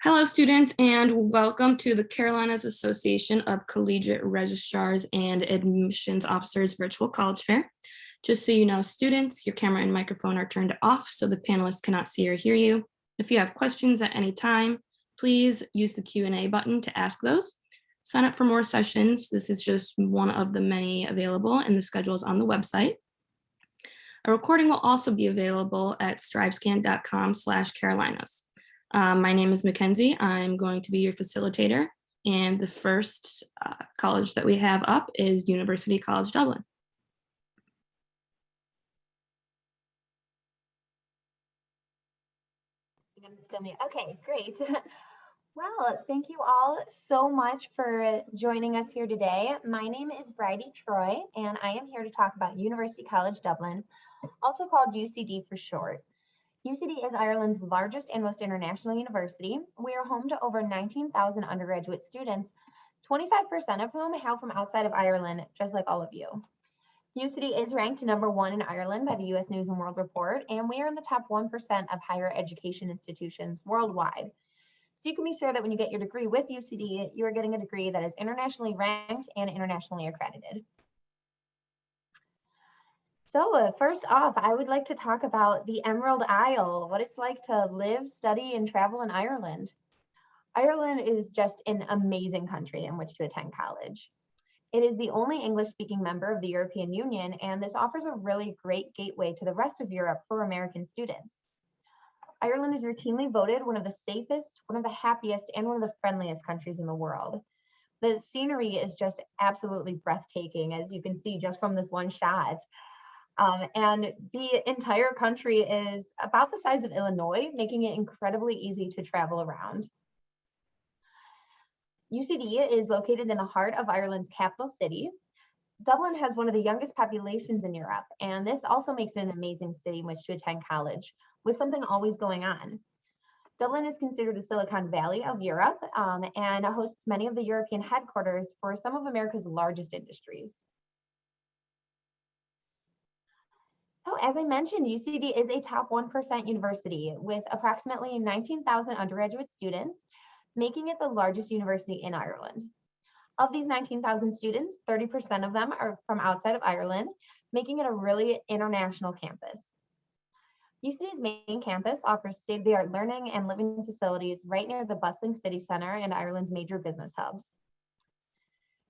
Hello, students, and welcome to the Carolinas Association of Collegiate Registrars and Admissions Officers Virtual College Fair. Just so you know, students, your camera and microphone are turned off so the panelists cannot see or hear you. If you have questions at any time, please use the Q&A button to ask those. Sign up for more sessions. This is just one of the many available, and the schedule is on the website. A recording will also be available at strivescan.com/Carolinas. My name is Mackenzie. I'm going to be your facilitator, and the first college that we have up is University College Dublin. Okay, great. Well, thank you all so much for joining us here today. My name is Bridie Troy, and I am here to talk about University College Dublin, also called UCD for short. UCD is Ireland's largest and most international university. We are home to over 19,000 undergraduate students, 25% of whom hail from outside of Ireland, just like all of you. UCD is ranked #1 in Ireland by the US News and World Report, and we are in the top 1% of higher education institutions worldwide. So you can be sure that when you get your degree with UCD, you are getting a degree that is internationally ranked and internationally accredited. So first off, I would like to talk about the Emerald Isle, what it's like to live, study, and travel in Ireland. Ireland is just an amazing country in which to attend college. It is the only English-speaking member of the European Union, and this offers a really great gateway to the rest of Europe for American students. Ireland is routinely voted one of the safest, one of the happiest, and one of the friendliest countries in the world. The scenery is just absolutely breathtaking, as you can see just from this one shot. And the entire country is about the size of Illinois, making it incredibly easy to travel around. UCD is located in the heart of Ireland's capital city. Dublin has one of the youngest populations in Europe, and this also makes it an amazing city in which to attend college, with something always going on. Dublin is considered the Silicon Valley of Europe and hosts many of the European headquarters for some of America's largest industries. So as I mentioned, UCD is a top 1% university with approximately 19,000 undergraduate students, making it the largest university in Ireland. Of these 19,000 students, 30% of them are from outside of Ireland, making it a really international campus. UCD's main campus offers state-of-the-art learning and living facilities right near the bustling city center and Ireland's major business hubs.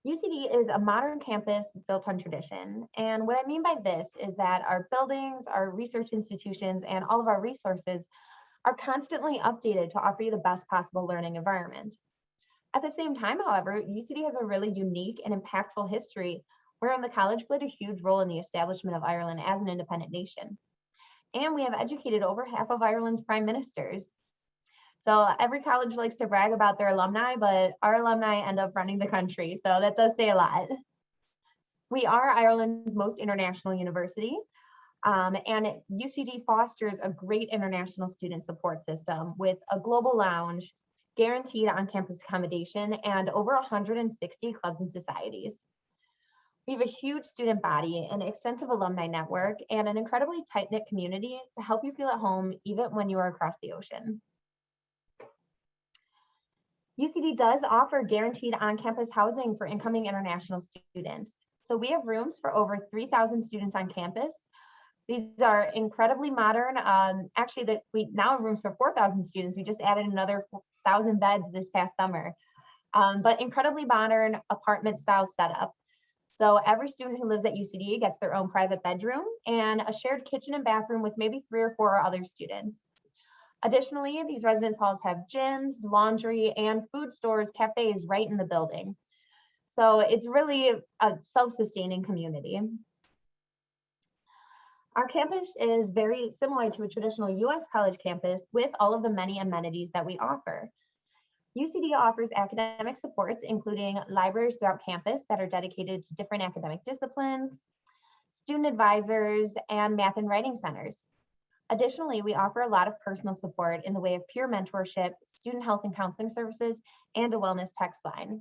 UCD is a modern campus built on tradition. And what I mean by this is that our buildings, our research institutions, and all of our resources are constantly updated to offer you the best possible learning environment. At the same time, however, UCD has a really unique and impactful history wherein the college played a huge role in the establishment of Ireland as an independent nation. And we have educated over half of Ireland's prime ministers. So every college likes to brag about their alumni, but our alumni end up running the country. So that does say a lot. We are Ireland's most international university, and UCD fosters a great international student support system with a global lounge, guaranteed on-campus accommodation, and over 160 clubs and societies. We have a huge student body, an extensive alumni network, and an incredibly tight-knit community to help you feel at home even when you are across the ocean. UCD does offer guaranteed on-campus housing for incoming international students. So we have rooms for over 3,000 students on campus. These are incredibly modern. Actually, we now have rooms for 4,000 students. We just added another 1,000 beds this past summer. But incredibly modern apartment-style setup. So every student who lives at UCD gets their own private bedroom and a shared kitchen and bathroom with maybe 3 or 4 other students. Additionally, these residence halls have gyms, laundry, and food stores, cafes right in the building. So it's really a self-sustaining community. Our campus is very similar to a traditional US college campus with all of the many amenities that we offer. UCD offers academic supports, including libraries throughout campus that are dedicated to different academic disciplines, student advisors, and math and writing centers. Additionally, we offer a lot of personal support in the way of peer mentorship, student health and counseling services, and a wellness text line.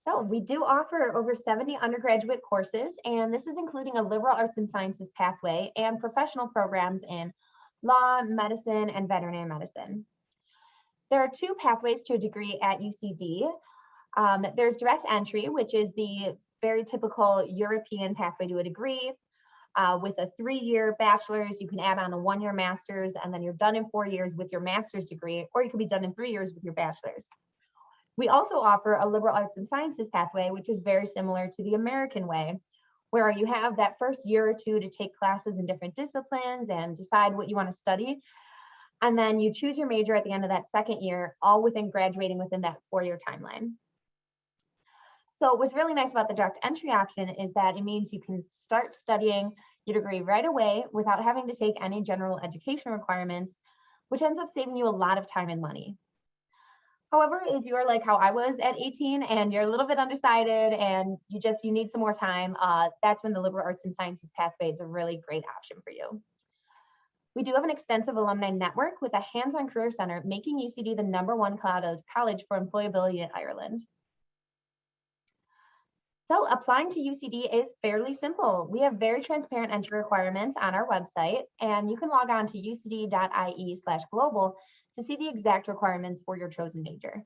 So we do offer over 70 undergraduate courses, and this is including a liberal arts and sciences pathway and professional programs in law, medicine, and veterinary medicine. There are two pathways to a degree at UCD. There's direct entry, which is the very typical European pathway to a degree. With a 3-year bachelor's, you can add on a 1-year master's, and then you're done in 4 years with your master's degree, or you can be done in 3 years with your bachelor's. We also offer a liberal arts and sciences pathway, which is very similar to the American way, where you have that first year or two to take classes in different disciplines and decide what you want to study. And then you choose your major at the end of that second year, all within graduating within that 4-year timeline. So what's really nice about the direct entry option is that it means you can start studying your degree right away without having to take any general education requirements, which ends up saving you a lot of time and money. However, if you're like how I was at 18 and you're a little bit undecided and you need some more time, that's when the liberal arts and sciences pathway is a really great option for you. We do have an extensive alumni network with a hands-on career center, making UCD the #1 college for employability in Ireland. So applying to UCD is fairly simple. We have very transparent entry requirements on our website, and you can log on to ucd.ie/global to see the exact requirements for your chosen major.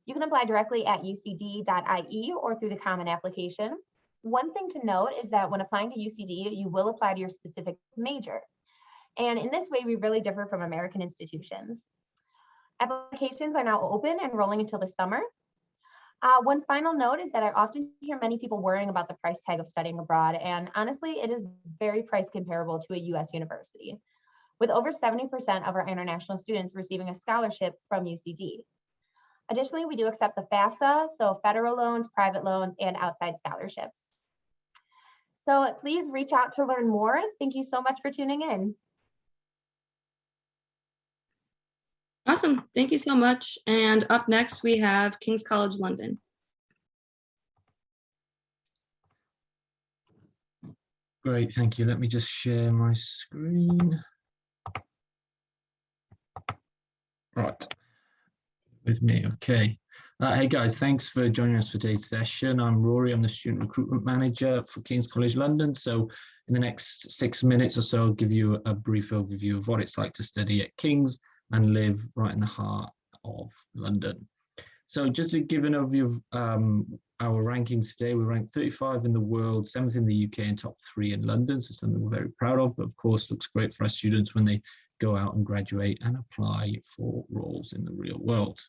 You can apply directly at ucd.ie or through the Common Application. One thing to note is that when applying to UCD, you will apply to your specific major. And in this way, we really differ from American institutions. Applications are now open and rolling until the summer. One final note is that I often hear many people worrying about the price tag of studying abroad, and honestly, it is very price comparable to a US university, with over 70% of our international students receiving a scholarship from UCD. Additionally, we do accept the FAFSA, so federal loans, private loans, and outside scholarships. So please reach out to learn more. Thank you so much for tuning in. Awesome. Thank you so much. And up next, we have King's College London. Great, thank you. Let me just share my screen. Right, with me, okay. Hey guys, thanks for joining us for today's session. I'm Rory, I'm the Student Recruitment Manager for King's College London. So in the next 6 minutes or so, I'll give you a brief overview of what it's like to study at King's and live right in the heart of London. So just to give an overview of our rankings today, we ranked 35 in the world, 7th in the UK, and top 3 in London. So something we're very proud of, but of course looks great for our students when they go out and graduate and apply for roles in the real world.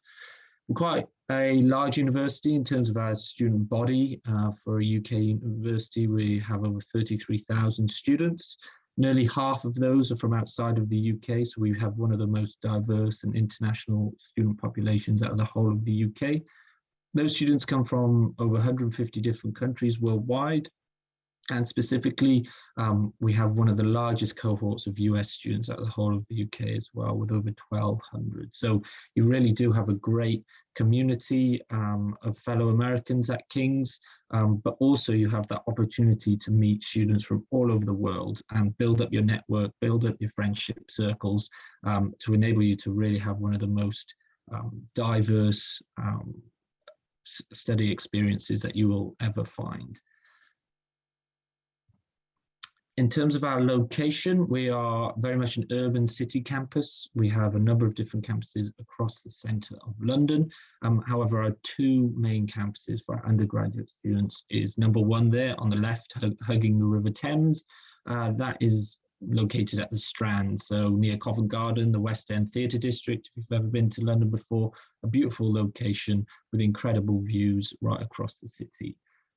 We're quite a large university in terms of our student body. For a UK university, we have over 33,000 students. Nearly half of those are from outside of the UK, so we have one of the most diverse and international student populations out of the whole of the UK. Those students come from over 150 different countries worldwide, and specifically, we have one of the largest cohorts of US students out of the whole of the UK as well, with over 1,200. So you really do have a great community of fellow Americans at King's, but also you have that opportunity to meet students from all over the world and build up your network, build up your friendship circles to enable you to really have one of the most diverse study experiences that you will ever find. In terms of our location, we are very much an urban city campus. We have a number of different campuses across the centre of London. However, our 2 main campuses for our undergraduate students is #1 there on the left, hugging the River Thames. That is located at the Strand, so near Covent Garden, the West End Theatre District. If you've ever been to London before, a beautiful location with incredible views right across the city.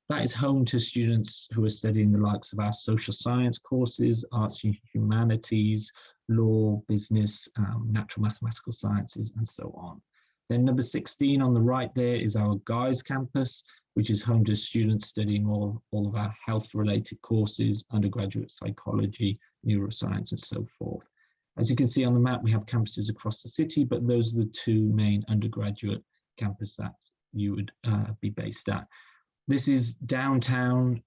That is home to students who are studying the likes of our social science courses, arts and humanities, law, business, natural mathematical sciences, and so on. Then number 16 on the right there is our Guy's campus, which is home to students studying all of our health-related courses, undergraduate psychology, neuroscience, and so forth. As you can see on the map, we have campuses across the city, but those are the 2 main undergraduate campuses that you would be based at. This is downtown,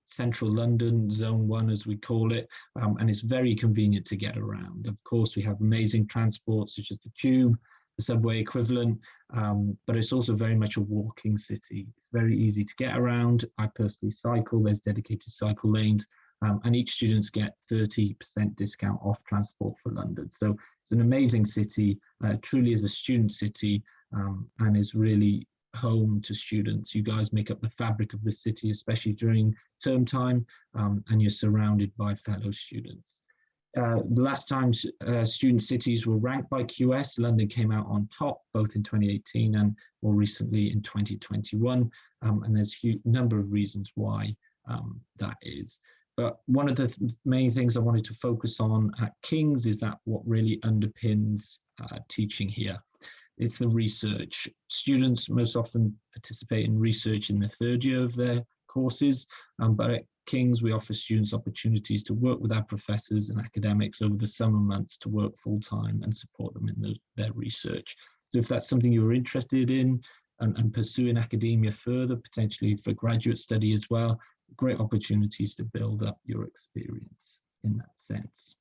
central London, zone 1 as we call it, and it's very convenient to get around. Of course, we have amazing transport such as the tube, the subway equivalent, but it's also very much a walking city. It's very easy to get around. I personally cycle, there's dedicated cycle lanes and each students get 30% discount off transport for London. So it's an amazing city, truly is a student city, and is really home to students. You guys make up the fabric of the city, especially during term time, and you're surrounded by fellow students. The last time student cities were ranked by QS, London came out on top, both in 2018 and more recently in 2021. And there's a number of reasons why that is. But one of the main things I wanted to focus on at King's is that what really underpins teaching here. It's the research. Students most often participate in research in the third year of their courses, but at King's, we offer students opportunities to work with our professors and academics over the summer months to work full-time and support them in their research. So if that's something you're interested in and pursuing academia further, potentially for graduate study as well, great opportunities to build up your experience in that sense.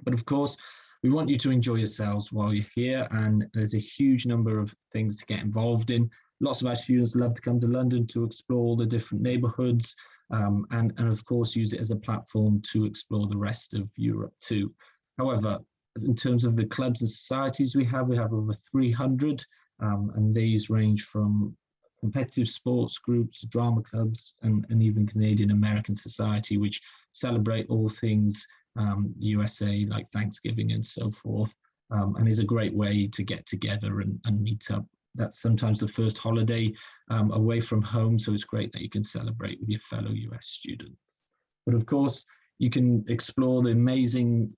But of course, we want you to enjoy yourselves while you're here, and there's a huge number of things to get involved in. Lots of our students love to come to London to explore all the different neighbourhoods, and of course use it as a platform to explore the rest of Europe too. However, in terms of the clubs and societies we have over 300, and these range from competitive sports groups, drama clubs, and even Canadian American Society, which celebrate all things USA, like Thanksgiving and so forth, and is a great way to get together and meet up. That's sometimes the first holiday away from home, so it's great that you can celebrate with your fellow US students. But of course, you can explore the amazing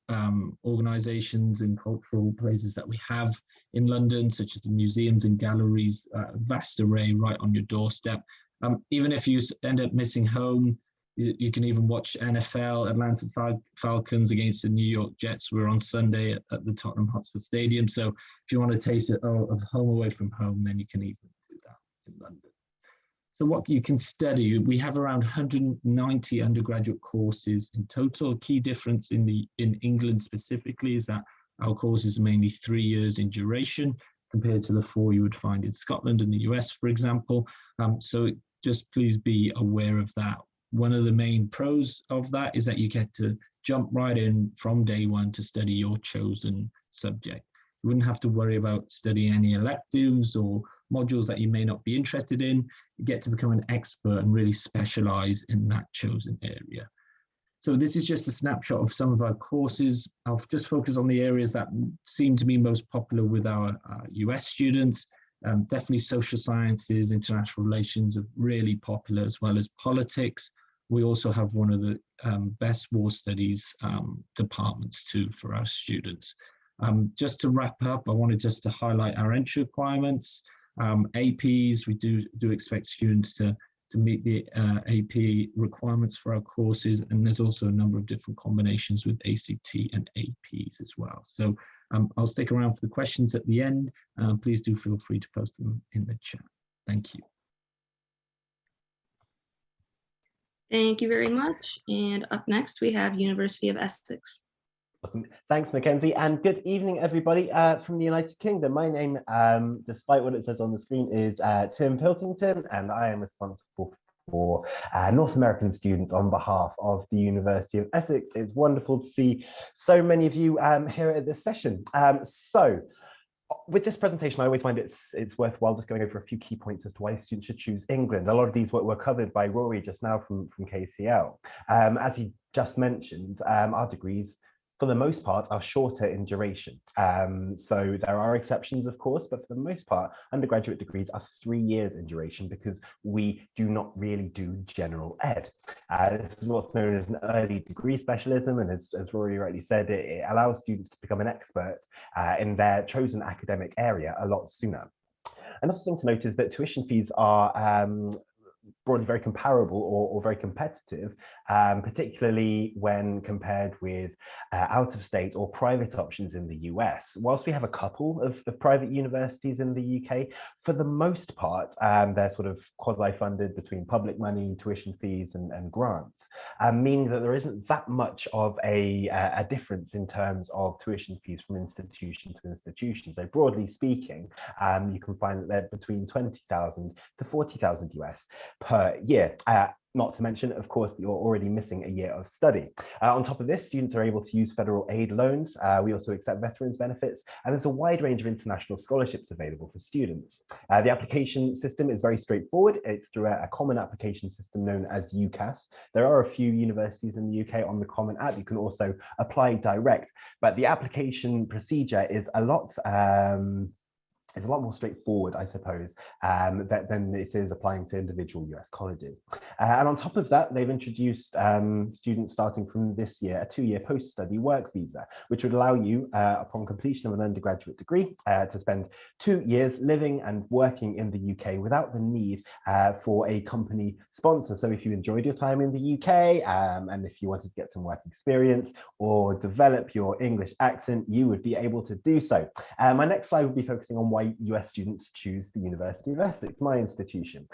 organizations and cultural places that we have in London, such as the museums and galleries, vast array right on your doorstep. Even if you end up missing home, you can even watch NFL, Atlanta Falcons against the New York Jets. We're on Sunday at the Tottenham Hotspur Stadium. So if you want to taste it of home away from home, then you can even do that in London. So what you can study, we have around 190 undergraduate courses in total. Key difference in England specifically is that our courses are mainly 3 years in duration compared to the 4 you would find in Scotland and the US, for example. So just please be aware of that. One of the main pros of that is that you get to jump right in from day one to study your chosen subject. You wouldn't have to worry about studying any electives or modules that you may not be interested in. You get to become an expert and really specialize in that chosen area. So this is just a snapshot of some of our courses. I'll just focus on the areas that seem to be most popular with our US students. Definitely social sciences, international relations are really popular, as well as politics. We also have one of the best war studies departments too for our students. Just to wrap up, I wanted just to highlight our entry requirements. APs, we do expect students to meet the AP requirements for our courses, and there's also a number of different combinations with ACT and APs as well. So I'll stick around for the questions at the end. Please do feel free to post them in the chat. Thank you. Thank you very much. And up next, we have University of Essex. Awesome. Thanks, Mackenzie, and good evening, everybody from the United Kingdom. My name, despite what it says on the screen, is Tim Pilkington, and I am responsible for North American students on behalf of the University of Essex. It's wonderful to see so many of you here at this session. So with this presentation, I always find it's worthwhile just going over a few key points as to why students should choose England. A lot of these were covered by Rory just now from KCL. As he just mentioned, our degrees, for the most part, are shorter in duration. So there are exceptions, of course, but for the most part, undergraduate degrees are 3 years in duration because we do not really do general ed. This is what's known as an early degree specialism, and as Rory rightly said, it allows students to become an expert in their chosen academic area a lot sooner. Another thing to note is that tuition fees are broadly very comparable or very competitive, particularly when compared with out-of-state or private options in the US. Whilst we have a couple of private universities in the UK, for the most part, they're sort of quasi-funded between public money, tuition fees, and grants, meaning that there isn't that much of a difference in terms of tuition fees from institution to institution. So broadly speaking, you can find that they're between 20,000 to 40,000 US per year. Not to mention, of course, that you're already missing a year of study. On top of this, students are able to use federal aid loans. We also accept veterans benefits, and there's a wide range of international scholarships available for students. The application system is very straightforward. It's through a common application system known as UCAS. There are a few universities in the UK on the Common App. You can also apply direct, but the application procedure is a lot it's a lot more straightforward, I suppose, than it is applying to individual US colleges. And on top of that, they've introduced students starting from this year, a 2-year post-study work visa, which would allow you, upon completion of an undergraduate degree, to spend 2 years living and working in the UK without the need for a company sponsor. So if you enjoyed your time in the UK, and if you wanted to get some work experience or develop your English accent, you would be able to do so. My next slide will be focusing on why US students choose the University of Essex, my institution.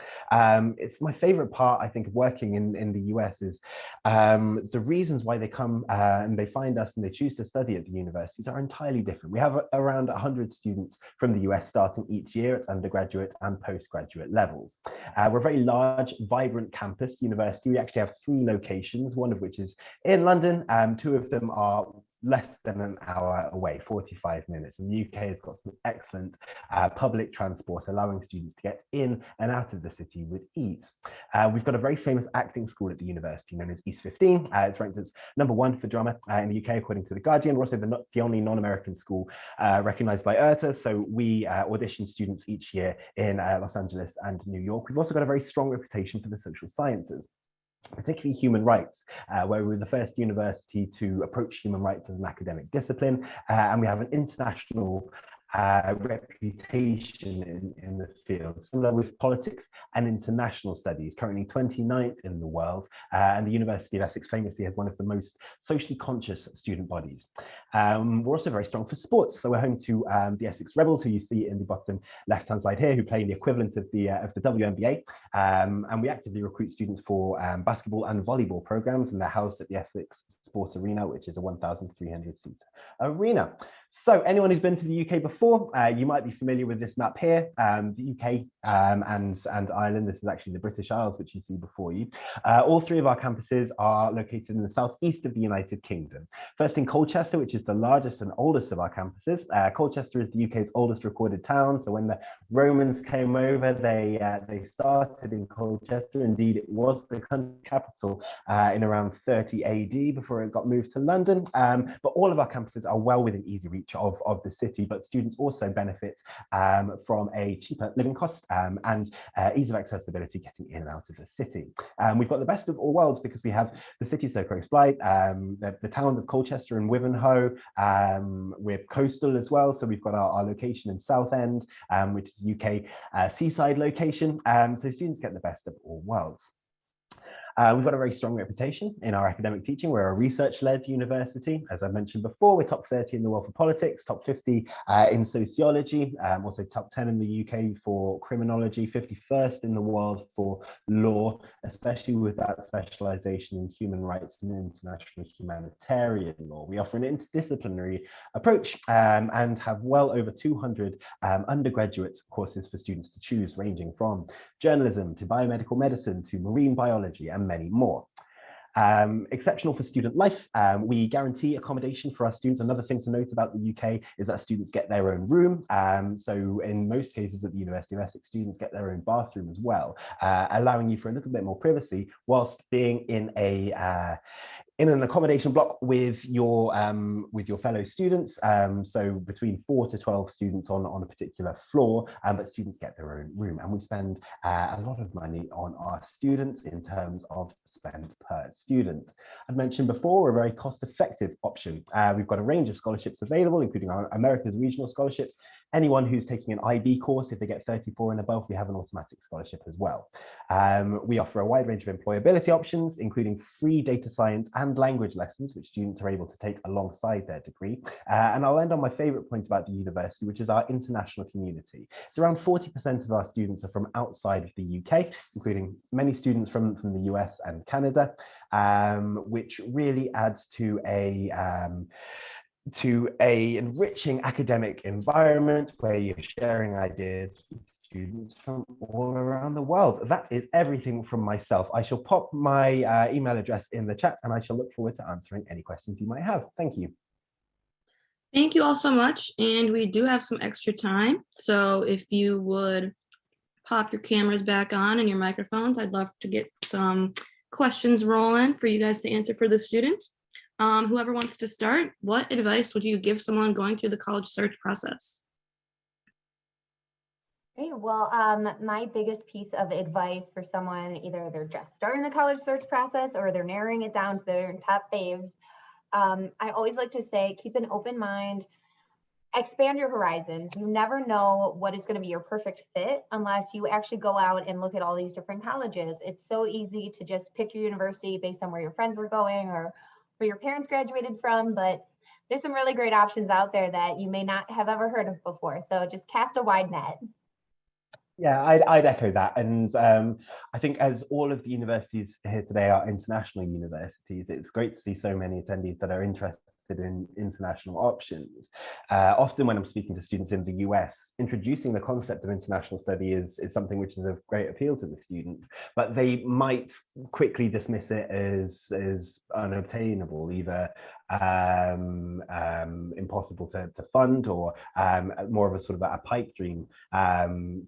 It's my favorite part, I think, of working in the US is the reasons why they come and they find us and they choose to study at the universities are entirely different. We have around 100 students from the US starting each year at undergraduate and postgraduate levels. We're a very large, vibrant campus university. We actually have 3 locations, one of which is in London. 2 of them are less than an hour away, 45 minutes. And the UK has got some excellent public transport, allowing students to get in and out of the city with ease. We've got a very famous acting school at the university known as East 15. It's ranked as #1 for drama in the UK, according to The Guardian. We're also the only non-American school recognized by IRTA. So we audition students each year in Los Angeles and New York. We've also got a very strong reputation for the social sciences, particularly human rights, where we were the first university to approach human rights as an academic discipline, and we have an international reputation in the field, similar with politics and international studies, currently 29th in the world, and the University of Essex famously has one of the most socially conscious student bodies. We're also very strong for sports, so we're home to the Essex Rebels, who you see in the bottom left-hand side here, who play the equivalent of the WNBA, and we actively recruit students for basketball and volleyball programs, and they're housed at the Essex Sports Arena, which is a 1,300-seat arena. So anyone who's been to the UK before, you might be familiar with this map here. The UK and Ireland, this is actually the British Isles, which you see before you. All 3 of our campuses are located in the southeast of the United Kingdom. First in Colchester, which is the largest and oldest of our campuses. Colchester is the UK's oldest recorded town. So when the Romans came over, they started in Colchester. Indeed, it was the country capital in around 30 AD before it got moved to London. But all of our campuses are well within easy reach of the city, but students also benefit from a cheaper living cost and ease of accessibility getting in and out of the city. We've got the best of all worlds because we have the city so close by, the towns of Colchester and Wivenhoe. We're coastal as well, so we've got our location in Southend, which is UK seaside location, so students get the best of all worlds. We've got a very strong reputation in our academic teaching. We're a research-led university. As I mentioned before, we're top 30 in the world for politics, top 50 in sociology, also top 10 in the UK for criminology, 51st in the world for law, especially with that specialization in human rights and international humanitarian law. We offer an interdisciplinary approach and have well over 200 undergraduate courses for students to choose, ranging from journalism to biomedical medicine to marine biology and many more. Exceptional for student life. We guarantee accommodation for our students. Another thing to note about the UK is that students get their own room. So in most cases at the University of Essex, students get their own bathroom as well, allowing you for a little bit more privacy whilst being in an accommodation block with your fellow students. So between 4 to 12 students on a particular floor, but students get their own room. And we spend a lot of money on our students in terms of spend per student. I've mentioned before, we're a very cost-effective option. We've got a range of scholarships available, including our America's regional scholarships. Anyone who's taking an IB course, if they get 34 and above, we have an automatic scholarship as well. We offer a wide range of employability options, including free data science and language lessons, which students are able to take alongside their degree. And I'll end on my favorite point about the university, which is our international community. It's around 40% of our students are from outside of the UK, including many students from the US and Canada, which really adds to a enriching academic environment where you're sharing ideas with students from all around the world. That is everything from myself. I shall pop my email address in the chat, and I shall look forward to answering any questions you might have. Thank you. Thank you all so much. And we do have some extra time. So if you would pop your cameras back on and your microphones, I'd love to get some questions rolling for you guys to answer for the students. Whoever wants to start, what advice would you give someone going through the college search process? Okay, well, my biggest piece of advice for someone, either they're just starting the college search process or they're narrowing it down to their top faves, I always like to say, keep an open mind, expand your horizons. You never know what is going to be your perfect fit unless you actually go out and look at all these different colleges. It's so easy to just pick your university based on where your friends are going or where your parents graduated from, but there's some really great options out there that you may not have ever heard of before. So just cast a wide net. Yeah, I'd echo that. And I think as all of the universities here today are international universities, it's great to see so many attendees that are interested in international options. Often when I'm speaking to students in the US, introducing the concept of international study is something which is of great appeal to the students, but they might quickly dismiss it as unobtainable, either impossible to fund or more of a sort of a pipe dream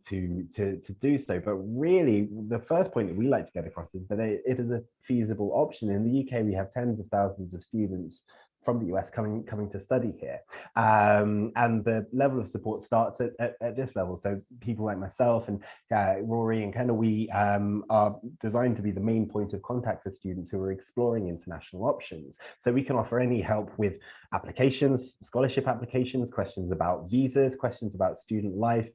to do so. But really, the first point that we like to get across is that it is a feasible option. In the UK, we have tens of thousands of students from the US coming to study here. And the level of support starts at this level. So people like myself and Rory and Kendall, we are designed to be the main point of contact for students who are exploring international options. So we can offer any help with applications, scholarship applications, questions about visas, questions about student life.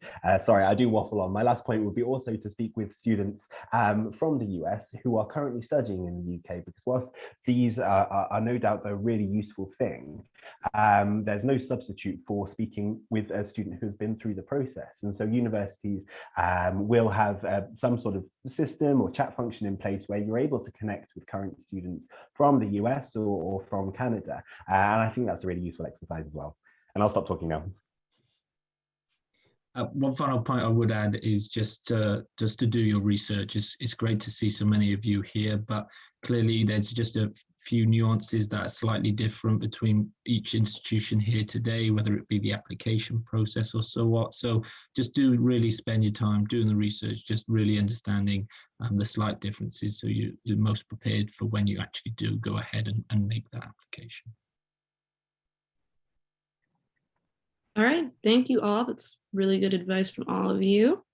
Sorry, I do waffle on. My last point would be also to speak with students from the US who are currently studying in the UK, because whilst these are no doubt a really useful thing, there's no substitute for speaking with a student who's been through the process. And so universities will have some sort of system or chat function in place where you're able to connect with current students from the US or from Canada. And I think that's a really useful exercise as well. And I'll stop talking now. One final point I would add is just to do your research. It's great to see so many of you here, but clearly there's just a few nuances that are slightly different between each institution here today, whether it be the application process or so what. So just do really spend your time doing the research, just really understanding the slight differences, so you're most prepared for when you actually do go ahead and make that application. All right, thank you all. That's really good advice from all of you.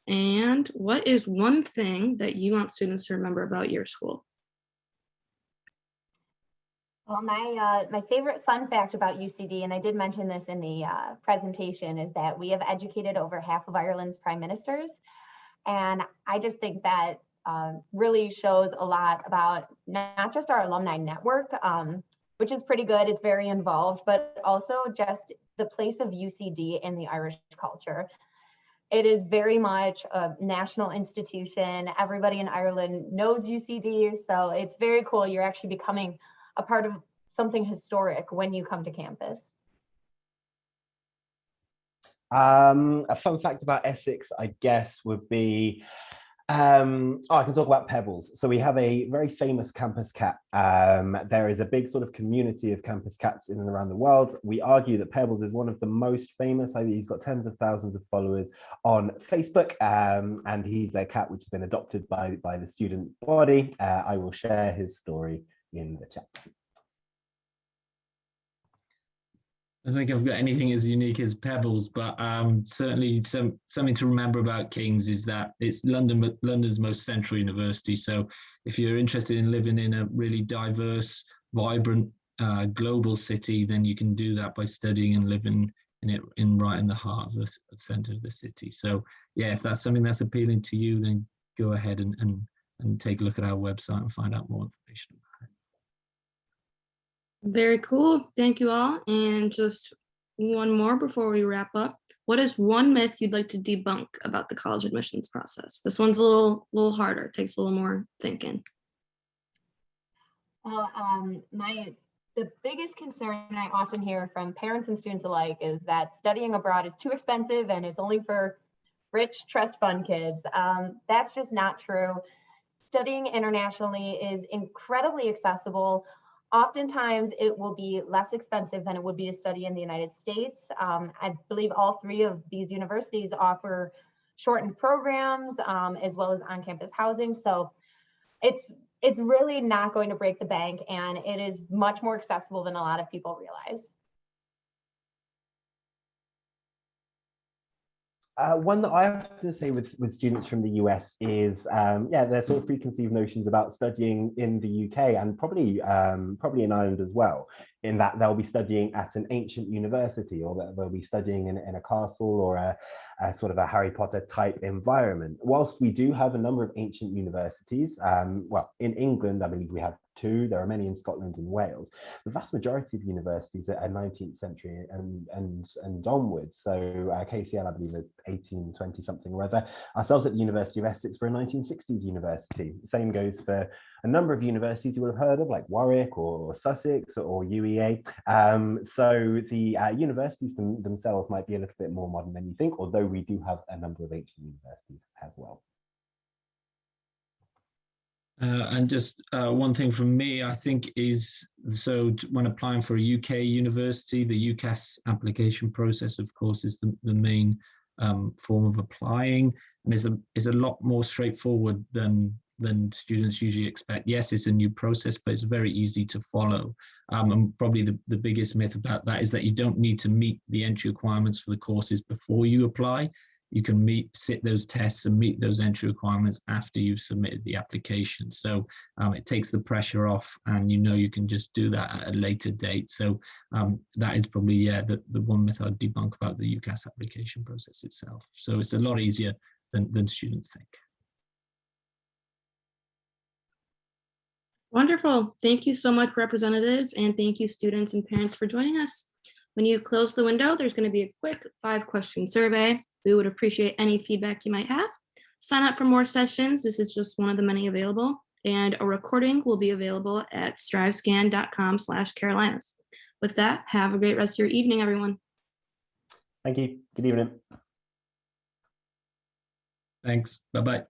And what is one thing that you want students to remember about your school? Well, my favorite fun fact about UCD, and I did mention this in the presentation, is that we have educated over half of Ireland's prime ministers. And I just think that really shows a lot about not just our alumni network, which is pretty good, it's very involved, but also just the place of UCD in the Irish culture. It is very much a national institution. Everybody in Ireland knows UCD, so it's very cool. You're actually becoming a part of something historic when you come to campus. A fun fact about Essex, I guess, would be, I can talk about Pebbles. So we have a very famous campus cat. There is a big sort of community of campus cats in and around the world. We argue that Pebbles is one of the most famous. He's got tens of thousands of followers on Facebook, and he's a cat which has been adopted by the student body. I will share his story in the chat. I don't think I've got anything as unique as Pebbles, but certainly something to remember about King's is that it's London's most central university. So if you're interested in living in a really diverse, vibrant, global city, then you can do that by studying and living right in the heart of the center of the city. So yeah, if that's something that's appealing to you, then go ahead and take a look at our website and find out more information about it. Very cool. Thank you all. And just one more before we wrap up. What is one myth you'd like to debunk about the college admissions process? This one's a little harder. It takes a little more thinking. Well, the biggest concern I often hear from parents and students alike is that studying abroad is too expensive and it's only for rich trust fund kids. That's just not true. Studying internationally is incredibly accessible. Oftentimes, it will be less expensive than it would be to study in the United States. I believe all three of these universities offer shortened programs as well as on-campus housing. So it's really not going to break the bank, and it is much more accessible than a lot of people realize. One that I have to say with students from the US is, yeah, there's sort of preconceived notions about studying in the UK and probably in Ireland as well, in that they'll be studying at an ancient university, or that they'll be studying in a castle or a sort of a Harry Potter type environment. Whilst we do have a number of ancient universities, well, in England, I believe we have two. There are many in Scotland and Wales. The vast majority of universities are 19th century and onwards. So KCL, I believe, is 1820 something or other. Ourselves at the University of Essex, we're a 1960s university. The same goes for a number of universities you will have heard of, like Warwick or Sussex or UEA. So the universities themselves might be a little bit more modern than you think, although we do have a number of ancient universities as well. And just one thing from me, I think, is when applying for a UK university, the UCAS application process, of course, is the main form of applying, and is a lot more straightforward than students usually expect. Yes, it's a new process, but it's very easy to follow. And probably the biggest myth about that is that you don't need to meet the entry requirements for the courses before you apply. You can sit those tests and meet those entry requirements after you've submitted the application. So it takes the pressure off, and you can just do that at a later date. So that is probably the one myth I'd debunk about the UCAS application process itself. So it's a lot easier than students think. Wonderful. Thank you so much, representatives, and thank you, students and parents, for joining us. When you close the window, there's going to be a quick 5-question survey. We would appreciate any feedback you might have. Sign up for more sessions. This is just one of the many available, and a recording will be available at strivescan.com/Carolinas. With that, have a great rest of your evening, everyone. Thank you. Good evening. Thanks. Bye-bye.